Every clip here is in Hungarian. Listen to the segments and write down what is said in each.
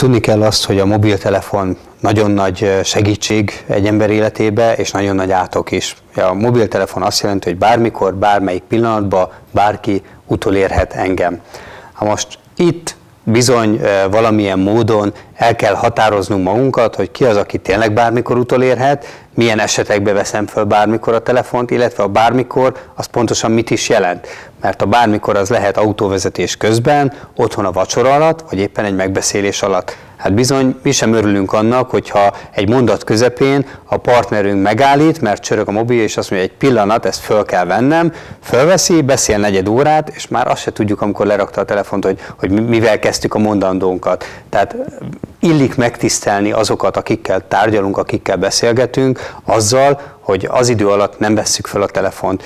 tudni kell azt, hogy a mobiltelefon nagyon nagy segítség egy ember életébe, és nagyon nagy átok is. A mobiltelefon azt jelenti, hogy bármikor, bármelyik pillanatban bárki utolérhet engem. Ha most itt bizony valamilyen módon el kell határoznunk magunkat, hogy ki az, aki tényleg bármikor utolérhet, milyen esetekben veszem föl bármikor a telefont, illetve a bármikor az pontosan mit is jelent. Mert a bármikor az lehet autóvezetés közben, otthon a vacsora alatt, vagy éppen egy megbeszélés alatt. Hát bizony mi sem örülünk annak, hogyha egy mondat közepén a partnerünk megállít, mert csörög a mobil, és azt mondja, egy pillanat, ezt föl kell vennem, fölveszi, beszél negyed órát, és már azt se tudjuk, amikor lerakta a telefont, hogy mivel kezdtük a mondandónkat. Tehát illik megtisztelni azokat, akikkel tárgyalunk, akikkel beszélgetünk, azzal, hogy az idő alatt nem vesszük fel a telefont.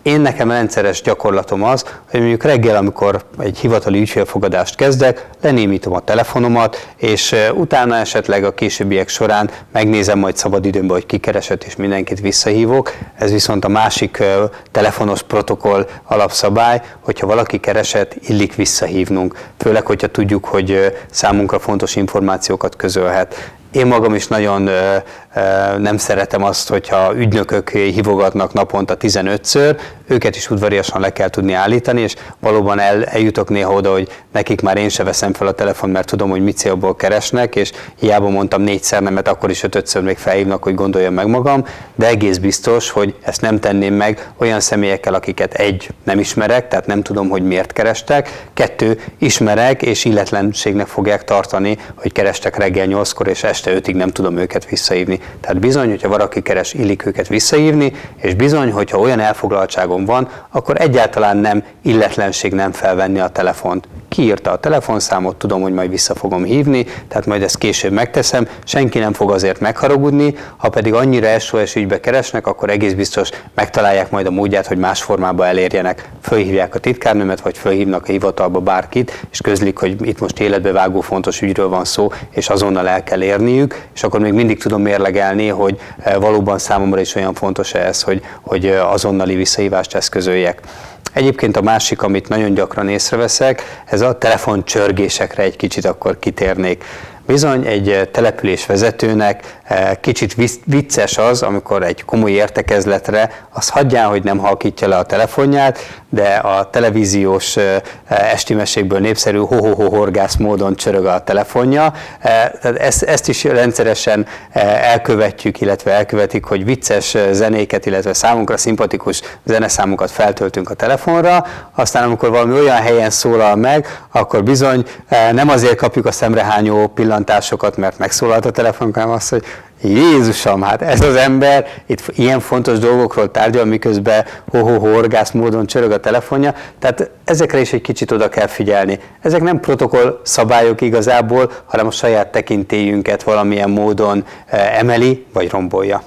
Nekem rendszeres gyakorlatom az, hogy mondjuk reggel, amikor egy hivatali ügyfélfogadást kezdek, lenémítom a telefonomat, és utána esetleg a későbbiek során megnézem majd szabadidőmben, hogy ki keresett, és mindenkit visszahívok. Ez viszont a másik telefonos protokoll alapszabály, hogyha valaki keresett, illik visszahívnunk. Főleg, hogyha tudjuk, hogy számunkra fontos információkat közölhet. Én magam is nagyon nem szeretem azt, hogyha ügynökök hívogatnak naponta 15-ször, őket is udvariasan le kell tudni állítani, és valóban eljutok néha oda, hogy nekik már én se veszem fel a telefon, mert tudom, hogy mit célból keresnek, és hiába mondtam 4-szer nemet, akkor is 5-ször még felhívnak, hogy gondoljam meg magam, de egész biztos, hogy ezt nem tenném meg olyan személyekkel, akiket 1. nem ismerek, tehát nem tudom, hogy miért kerestek, 2. ismerek, és illetlenségnek fogják tartani, hogy kerestek reggel 8-kor, és este 5-ig nem tudom őket visszahívni. Tehát bizony, hogyha valaki keres, illik őket visszahívni, és bizony, hogyha olyan elfoglaltságom van, akkor egyáltalán nem illetlenség nem felvenni a telefont. Kiírta a telefonszámot, tudom, hogy majd vissza fogom hívni, tehát majd ezt később megteszem, senki nem fog azért megharagudni, ha pedig annyira SOS ügybe keresnek, akkor egész biztos megtalálják majd a módját, hogy más formában elérjenek. Fölhívják a titkárnőmet, vagy fölhívnak a hivatalba bárkit, és közlik, hogy itt most életbevágó fontos ügyről van szó, és azonnal el kell érniük, és akkor még mindig tudom mérlegelni, hogy valóban számomra is olyan fontos ez, hogy azonnali visszahívást eszközöljek. Egyébként a másik, amit nagyon gyakran észreveszek, ez a telefoncsörgésekre egy kicsit akkor kitérnék. Bizony egy településvezetőnek kicsit vicces az, amikor egy komoly értekezletre az hagyján, hogy nem halkítja le a telefonját, de a televíziós esti mesékből népszerű ho-ho-ho-horgász módon csörög a telefonja. Ezt is rendszeresen elkövetjük, illetve elkövetik, hogy vicces zenéket, illetve számunkra szimpatikus zeneszámokat feltöltünk a telefonra, aztán amikor valami olyan helyen szólal meg, akkor bizony nem azért kapjuk a szemrehányó pillantásokat, mert megszólalt a telefon, hanem azt, hogy Jézusom, hát ez az ember itt ilyen fontos dolgokról tárgyal, miközben ho-ho-ho-orgász módon csörög a telefonja, tehát ezekre is egy kicsit oda kell figyelni. Ezek nem protokoll szabályok igazából, hanem a saját tekintélyünket valamilyen módon emeli vagy rombolja.